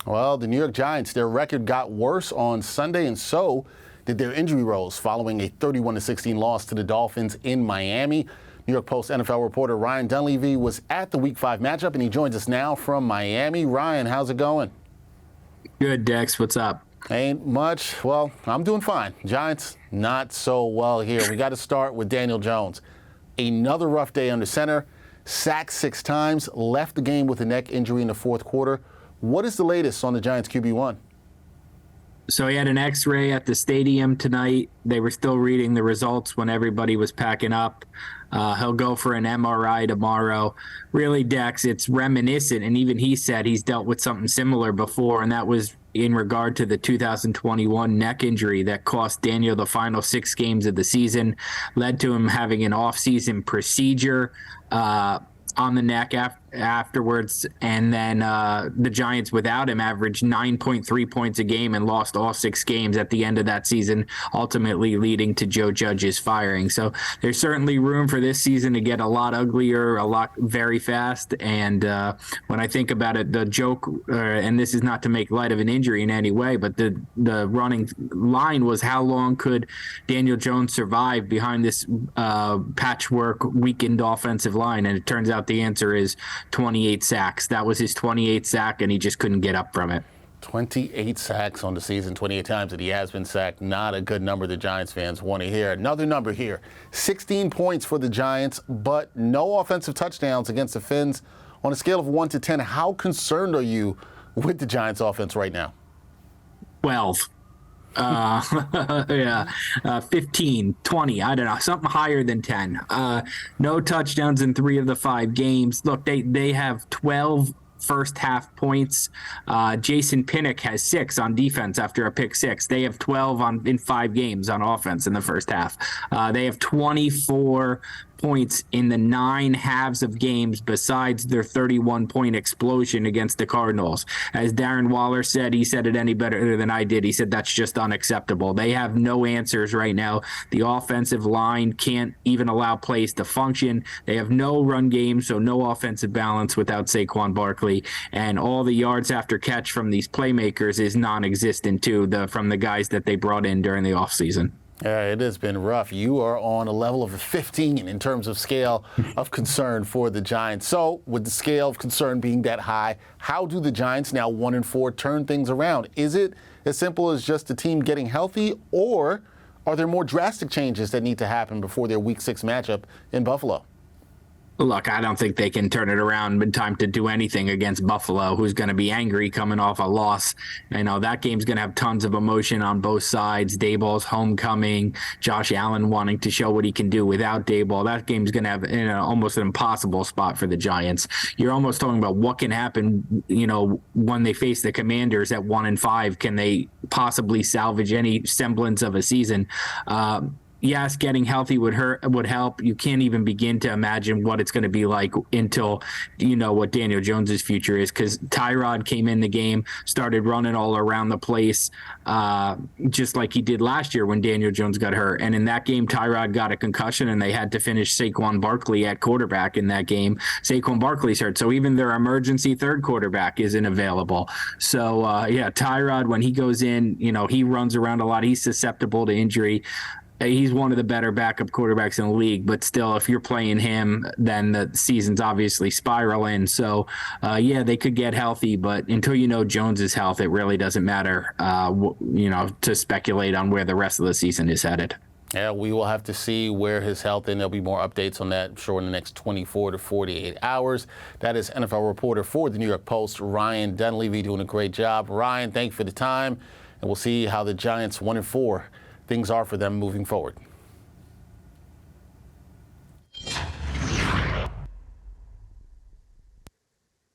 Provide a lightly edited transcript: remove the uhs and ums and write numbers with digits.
Well, the New York Giants, their record got worse on Sunday, and so did their injury woes following a 31-16 loss to the Dolphins in Miami. New York Post NFL reporter Ryan Dunleavy was at the Week 5 matchup, and he joins us now from Miami. Ryan, how's it going? Good, Dex. What's up? Ain't much. Well, I'm doing fine. Giants, not so well here. We got to start with Daniel Jones. Another rough day under center. Sacked 6 times, left the game with a neck injury in the fourth quarter. What is the latest on the Giants QB1? So he had an X-ray at the stadium tonight. They were still reading the results when everybody was packing up. He'll go for an MRI tomorrow. Really, Dex, it's reminiscent, and even he said he's dealt with something similar before, and that was in regard to the 2021 neck injury that cost Daniel the final 6 games of the season, led to him having an off-season procedure on the neck afterwards, and then the Giants without him averaged 9.3 points a game and lost all 6 games at the end of that season, ultimately leading to Joe Judge's firing. So there's certainly room for this season to get a lot uglier, a lot very fast. And when I think about it, the joke, and this is not to make light of an injury in any way, but the running line was, how long could Daniel Jones survive behind this patchwork weakened offensive line? And it turns out the answer is 28 sacks. That was his 28th sack, and he just couldn't get up from it. 28 sacks on the season, 28 times that he has been sacked. Not a good number the Giants fans want to hear. Another number here, 16 points for the Giants, but no offensive touchdowns against the Finns. On a scale of 1 to 10, how concerned are you with the Giants offense right now? 12. 15, 20, I don't know, something higher than 10. No touchdowns in 3 of the 5 games. Look, they have 12 first half points. Jason Pinnock has 6 on defense after a pick 6. They have 12 in 5 games on offense in the first half. They have 24 points in the 9 halves of games besides their 31-point explosion against the Cardinals. As Darren Waller said, he said it any better than I did. He said that's just unacceptable. They have no answers right now. The offensive line can't even allow plays to function. They have no run game, so no offensive balance without Saquon Barkley. And all the yards after catch from these playmakers is non-existent too, from the guys that they brought in during the offseason. Yeah, it has been rough. You are on a level of a 15 in terms of scale of concern for the Giants. So with the scale of concern being that high, how do the Giants, now 1-4, turn things around? Is it as simple as just the team getting healthy, or are there more drastic changes that need to happen before their Week 6 matchup in Buffalo? Look, I don't think they can turn it around in time to do anything against Buffalo, who's going to be angry coming off a loss. You know, that game's going to have tons of emotion on both sides. Daboll's homecoming, Josh Allen wanting to show what he can do without Daboll. That game's going to have almost an impossible spot for the Giants. You're almost talking about what can happen, when they face the Commanders at 1-5. Can they possibly salvage any semblance of a season? Yes, getting healthy would help. You can't even begin to imagine what it's going to be like until you know what Daniel Jones's future is, because Tyrod came in the game, started running all around the place, just like he did last year when Daniel Jones got hurt. And in that game, Tyrod got a concussion, and they had to finish Saquon Barkley at quarterback in that game. Saquon Barkley's hurt, so even their emergency third quarterback isn't available. So, Tyrod, when he goes in, he runs around a lot. He's susceptible to injury. He's one of the better backup quarterbacks in the league, but still, if you're playing him, then the season's obviously spiraling. So, they could get healthy, but until you know Jones's health, it really doesn't matter, to speculate on where the rest of the season is headed. Yeah, we will have to see where his health, and there'll be more updates on that, I'm sure, in the next 24 to 48 hours. That is NFL reporter for the New York Post, Ryan Dunleavy, doing a great job. Ryan, thank you for the time, and we'll see how the Giants 1-4 things are for them moving forward.